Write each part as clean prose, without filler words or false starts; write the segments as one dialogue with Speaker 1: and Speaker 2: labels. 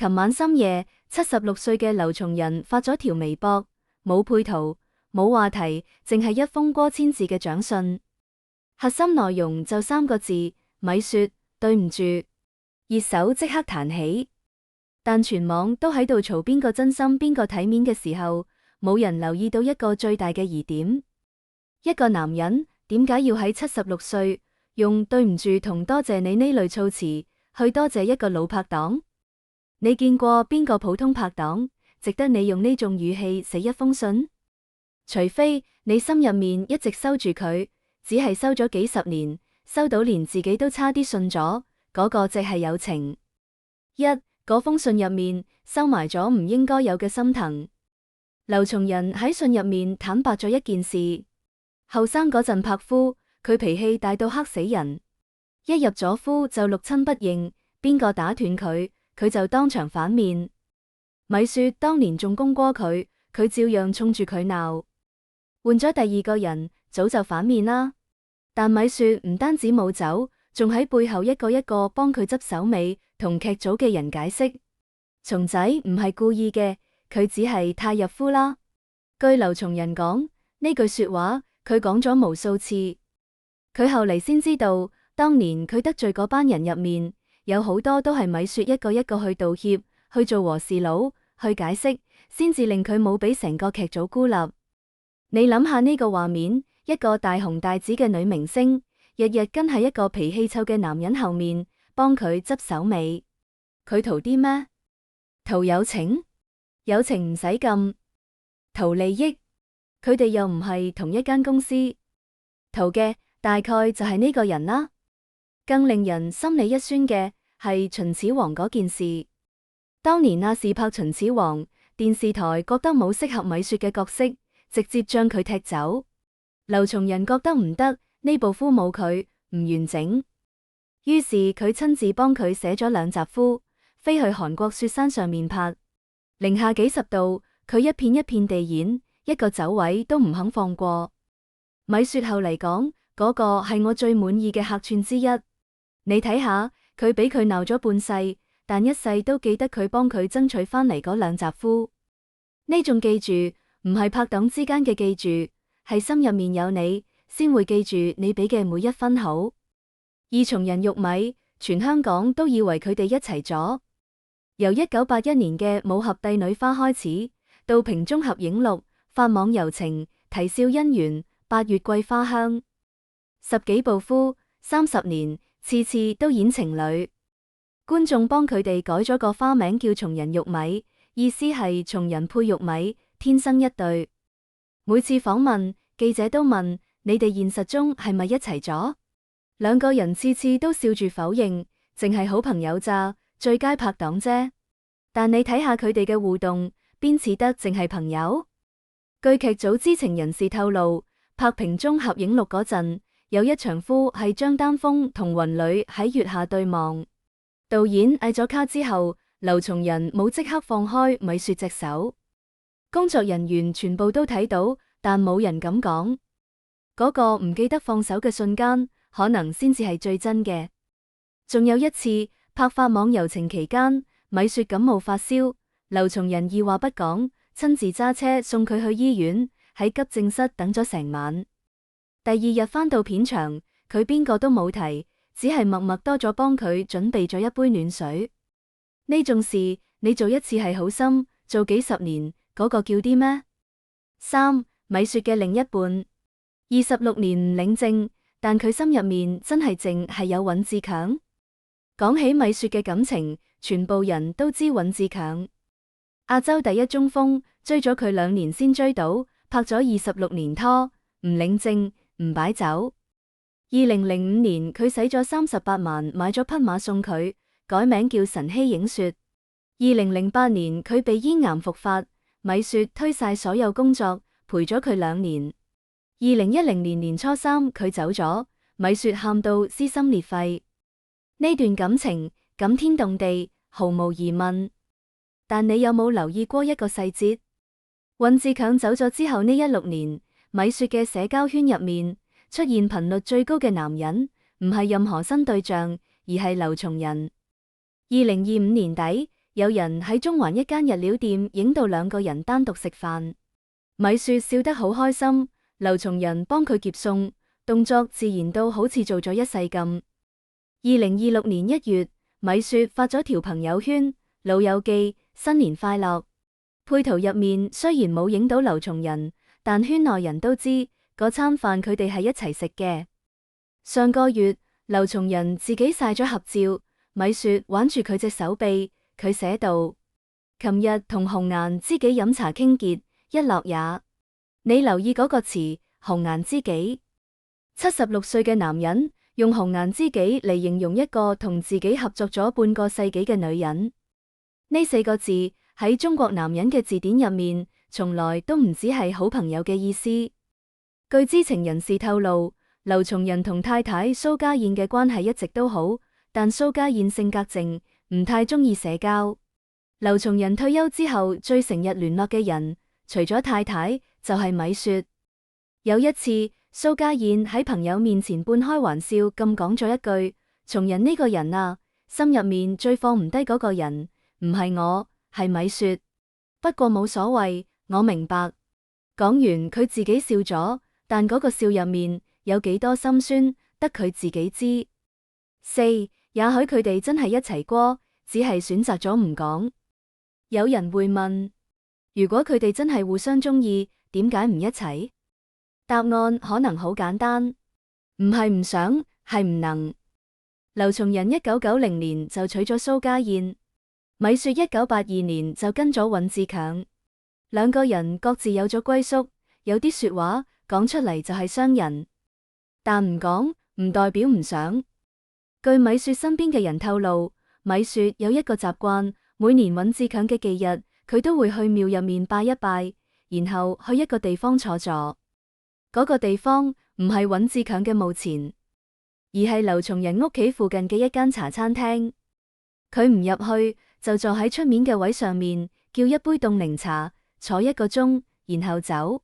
Speaker 1: 琴晚深夜，76歲嘅劉松仁發咗條微博，冇配圖，冇話題，淨係一封過千字嘅長信。核心內容就3個字：咪說對唔住。熱搜即刻彈起，但全網都喺度嘈邊個真心邊個體面嘅時候，冇人留意到一個最大嘅疑點：一個男人點解要喺76歲用對唔住同多謝你呢類措辭去多謝一個老拍檔？你見過邊個普通拍檔值得你用呢種語氣寫一封信？除非你心入面一直收住佢，只係收咗幾十年，收到連自己都差啲信咗，嗰個即係友情。嗰封信入面收埋咗唔應該有嘅心疼。劉松仁喺信入面坦白咗一件事：後生嗰陣拍夫，佢脾氣大到黑死人，一入咗夫就六親不認，邊個打斷佢，佢就當場反面。咪說當年仲攻過佢，佢照樣衝住佢鬧。換咗第二個人，早就反面啦。但咪說唔單止冇走，仲喺背後一個一個幫佢執手尾，同劇組嘅人解釋，松仔唔係故意嘅，佢只係太入夫啦。據劉松仁講，呢句說話佢講咗無數次。佢後嚟先知道，當年佢得罪嗰班人入面，有好多都係咪說一個一個去道歉，去做和事佬，去解釋，先至令佢冇俾成個劇組孤立。你諗下呢個畫面，一個大紅大紫嘅女明星，日日跟喺一個脾氣臭嘅男人後面，幫佢執手尾，佢圖啲咩？圖友情？友情唔使咁，圖利益？佢哋又唔係同一間公司，圖嘅大概就係呢個人啦。更令人心裏一酸嘅係秦始皇嗰件事。當年亞視拍秦始皇，電視台覺得冇適合米雪嘅角色，直接將佢踢走。劉松仁覺得唔得，呢部夫冇佢唔完整，於是佢親自幫佢寫咗2集夫，飛去韓國雪山上面拍，零下幾十度，佢一片一片地演，一個走位都唔肯放過。米雪後嚟講，嗰個係我最滿意嘅客串之一。你睇下，佢俾佢鬧咗半世，但一世都記得佢幫佢爭取翻嚟嗰2集夫。呢種記住，唔係拍檔之間嘅記住，係心入面有你，先會記住你俾嘅每一分好。二松仁玉米，全香港都以為佢哋一齊咗。由1981年嘅武俠帝女花開始，到瓶中合影錄、法網柔情、啼笑姻緣、8月桂花香，10幾部夫，30年，次次都演情侶。觀眾幫佢哋改咗個花名叫松仁玉米，意思係松仁配玉米，天生一對。每次訪問，記者都問你哋現實中係咪一齊咗？2個人次次都笑住否認，淨係好朋友咋，最佳拍檔啫。但你睇下佢哋嘅互動，邊似得淨係朋友？據劇組知情人士透露，拍瓶中合影錄嗰陣，有一場夫係張丹峰同雲裏喺月下對望，導演嗌咗卡之後，劉松仁冇即刻放開米雪隻手，工作人員全部都睇到，但冇人敢講。嗰個唔記得放手嘅瞬間，可能先至係最真嘅。仲有一次拍法網柔情期間，米雪感冒發燒，劉松仁二話不講，親自揸車送佢去醫院，喺急症室等咗成晚。第2日返到片場，佢邊個都冇提，只係默默多咗幫佢準備咗一杯暖水。呢種事你做一次係好心，做幾十年，嗰個叫啲咩？3. 米雪嘅另一半，26年唔領證，但佢心入面真係淨係有尹志強。講起米雪嘅感情，全部人都知尹志強，亞洲第一中鋒，追咗佢2年先追到，拍咗26年拖，唔領證，唔擺酒。2005年佢使咗38萬買咗匹馬送佢，改名叫晨曦影雪。2008年佢被咽癌復發，米雪推晒所有工作，陪咗佢2年。2010年年初3佢走咗，米雪喊到撕心裂肺。呢段感情感天動地，毫無疑問。但你有冇留意過一個細節？尹志強走咗之後呢16年，米雪嘅社交圈入面出現頻率最高嘅男人，唔係任何新對象，而係劉松仁。2025年底，有人喺中環一間日料店影到兩個人單獨食飯，米雪笑得好開心，劉松仁幫佢夾餸，動作自然到好似做咗一世咁。2026年1月，米雪發咗條朋友圈，老友記，新年快樂。配圖入面雖然冇影到劉松仁，但圈內人都知嗰餐飯佢哋係一齊食嘅。上個月，劉松仁自己曬咗合照，米雪挽住佢隻手臂，佢寫道：琴日同紅顏知己飲茶傾結，一樂也。你留意嗰個詞，紅顏知己。76歲嘅男人用紅顏知己嚟形容一個同自己合作咗半個世紀嘅女人，呢4個字喺中國男人嘅字典入面，從來都唔只係好朋友嘅意思。據知情人士透露，劉松仁同太太蘇家燕嘅關係一直都好，但蘇家燕性格靜，唔太中意社交。劉松仁退休之後最成日聯絡嘅人，除咗太太，就係米雪。有一次，蘇家燕喺朋友面前半開玩笑咁講咗一句：松仁呢個人啊，心入面最放唔低嗰個人，唔係我，係米雪。不過冇所謂，我明白。講完佢自己笑咗，但嗰個笑入面有幾多心酸，得佢自己知。4. 也許佢哋真係一齊過，只係選擇咗唔講。有人會問，如果佢哋真係互相中意，點解唔一齊？答案可能好簡單，唔係唔想，係唔能。劉松仁1990年就娶咗蘇家燕，米雪1982年就跟咗尹志強，兩個人各自有咗歸宿，有啲說話講出嚟就係傷人，但唔講唔代表唔想。據米雪身邊嘅人透露，米雪有一個習慣，每年尹志強嘅忌日，佢都會去廟入面拜一拜，然後去一個地方坐坐。嗰個地方唔係尹志強嘅墓前，而係劉松仁屋企附近嘅一間茶餐廳。佢唔入去，就坐喺出面嘅位上面，叫一杯凍檸茶，坐1個鐘，然後走。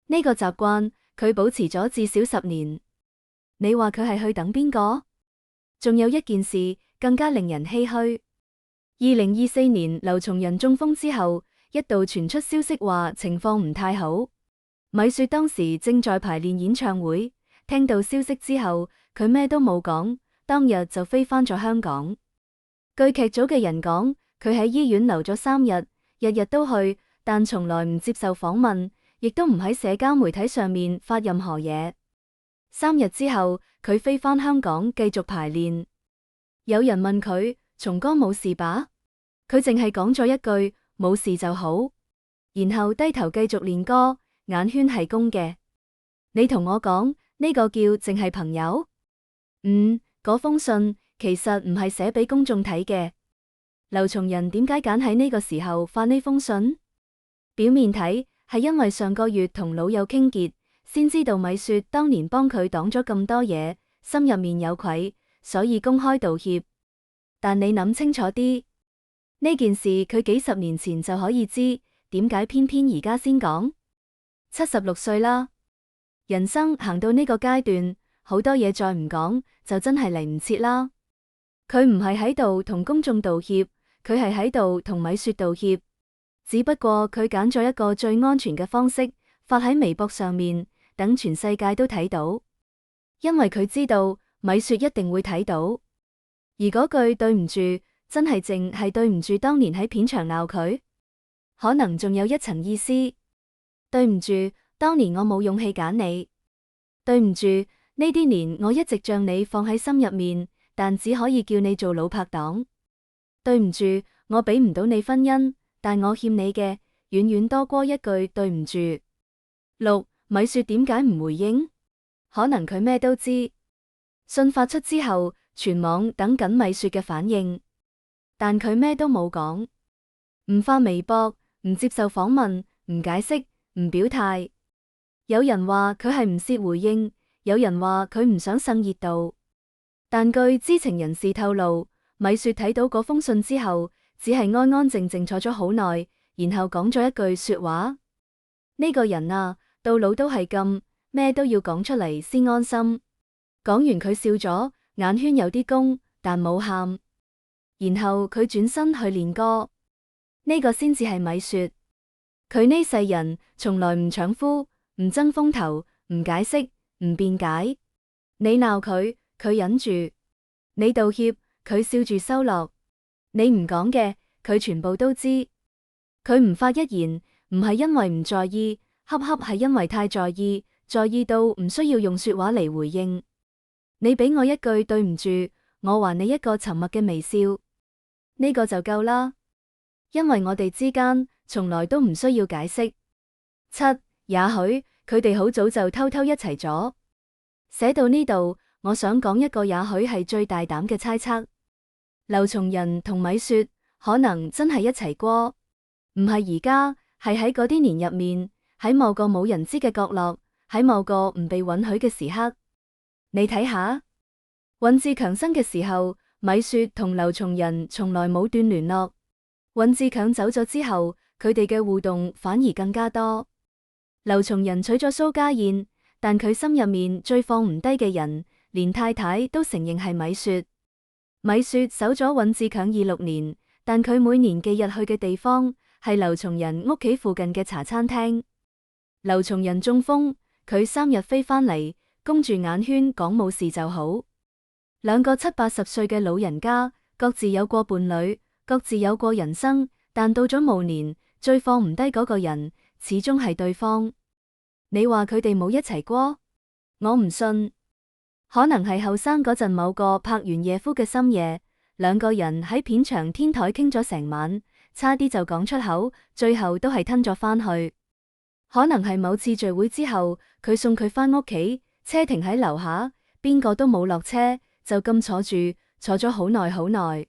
Speaker 1: 呢個習慣佢保持咗至少10年。你話佢係去等邊個？仲有一件事更加令人唏噓。2024年劉松仁中風之後，一度傳出消息話情況唔太好。米雪當時正在排練演唱會，聽到消息之後，佢咩都冇講，當日就飛返咗香港。據劇組嘅人講，佢喺醫院留咗3日，日日都去，但從來唔接受訪問，亦都唔喺社交媒體上面發任何嘢。3日之後，佢飛返香港繼續排練。有人問佢：松哥冇事吧？佢淨係講咗一句：冇事就好，然後低頭繼續練歌。眼圈係公嘅，你同我講呢個叫淨係朋友。嗰封信其實唔係寫俾公眾睇嘅。劉松仁點解揀喺呢個時候發呢封信？表面睇係因為上個月同老友傾結，先知道米雪當年幫佢擋咗咁多嘢，心入面有愧，所以公開道歉。但你諗清楚啲，呢件事佢幾十年前就可以知，點解偏偏而家先講？76歲啦，人生行到呢個階段，好多嘢再唔講就真係嚟唔切啦。佢唔係喺度同公眾道歉，佢係喺度同米雪道歉。只不過佢揀咗一個最安全嘅方式，發喺微博上面，等全世界都睇到。因為佢知道米雪一定會睇到。而嗰句對唔住，真係淨係對唔住當年喺片場鬧佢，可能仲有一層意思。對唔住，當年我冇勇氣揀你。對唔住，呢啲年我一直將你放喺心入面，但只可以叫你做老拍檔。對唔住，我俾唔到你婚姻，但我欠你嘅遠遠多過一句對唔住。6. 米雪點解唔回應？可能佢咩都知。信發出之後，全網等緊米雪嘅反應，但佢咩都冇講，唔發微博，唔接受訪問，唔解釋。唔表態，有人話佢係唔屑回應，有人話佢唔想蹭熱度。但據知情人士透露，米雪睇到嗰封信之後，只係安安靜靜坐咗好耐，然後講咗一句說話：呢個人啊，到老都係咁，咩都要講出嚟先安心。講完佢笑咗，眼圈有啲公，但冇喊。然後佢轉身去練歌。呢個先至係米雪。佢呢世人從來唔搶夫，唔爭風頭，唔解釋，唔辯解。你鬧佢，佢忍住；你道歉，佢笑住收落。你唔講嘅，佢全部都知。佢唔發一言，唔係因為唔在意，恰恰係因為太在意，在意到唔需要用說話嚟回應。你俾我一句對唔住，我還你一個沉默嘅微笑，呢個就夠啦。因為我哋之間從來都唔需要解釋。七，也許佢哋好早就偷偷一齊咗。寫到呢度，我想講一個也許係最大膽嘅猜測。劉松仁同米雪可能真係一齊過，唔係而家，係喺嗰啲年入面，喺某個冇人知嘅角落，喺某個唔被允許嘅時刻。你睇下，尹志強生嘅時候，米雪同劉松仁從來冇斷聯絡。尹志強走咗之後，佢哋嘅互動反而更加多。劉松仁娶咗蘇家燕，但佢心入面最放唔低嘅人，連太太都承認係米雪。米雪守咗尹志強26年，但佢每年忌日去嘅地方係劉松仁屋企附近嘅茶餐廳。劉松仁中風，佢3日飛返嚟，供住眼圈講冇事就好。兩個70、80歲嘅老人家，各自有過伴侶，各自有過人生，但到咗暮年，最放唔低嗰個人，始終係對方。你話佢哋冇一齊過？我唔信。可能係後生嗰陣某個拍完夜夫嘅深夜，兩個人喺片場天台傾咗成晚，差啲就講出口，最後都係吞咗返去。可能係某次聚會之後，佢送佢返屋企，車停喺樓下，邊個都冇落車，就咁坐住，坐咗好耐好耐。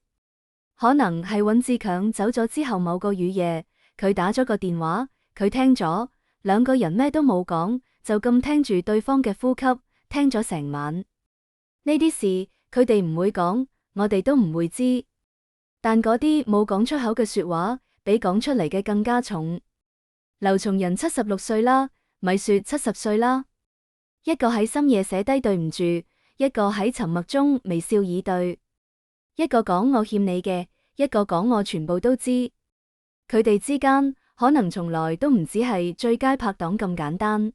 Speaker 1: 可能係尹志強走咗之後某個雨夜，佢打咗個電話，佢聽咗，兩個人咩都冇講，就咁聽住對方嘅呼吸，聽咗成晚。呢啲事佢哋唔會講，我哋都唔會知。但嗰啲冇講出口嘅說話，比講出嚟嘅更加重。劉松仁76歲啦，米雪70歲啦。一個喺深夜寫低對唔住，一個喺沉默中微笑以對。一個講我欠你嘅，一個講我全部都知。佢哋之間可能從來都唔只係最佳拍檔咁簡單。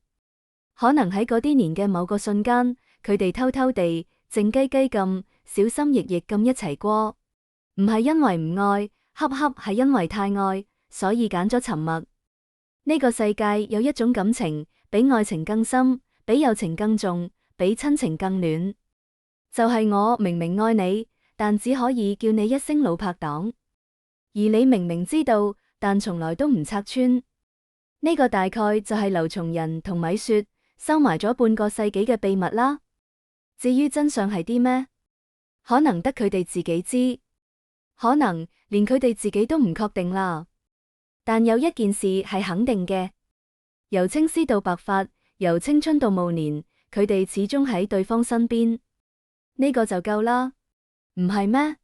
Speaker 1: 可能喺嗰啲年嘅某個瞬間，佢哋偷偷地靜雞雞咁小心翼翼咁一齊過，唔係因為唔愛，恰恰係因為太愛，所以揀咗沉默。呢個世界有一種感情，比愛情更深，比友情更重，比親情更暖。就係我明明愛你，但只可以叫你一聲老拍檔，而你明明知道，但從來都唔拆穿。呢個大概就係劉松仁同米雪收埋咗半個世紀嘅秘密啦。至於真相係啲咩？可能得佢哋自己知，可能連佢哋自己都唔確定啦。但有一件事係肯定嘅，由青絲到白髮，由青春到暮年，佢哋始終喺對方身邊。呢個就夠啦，唔係咩？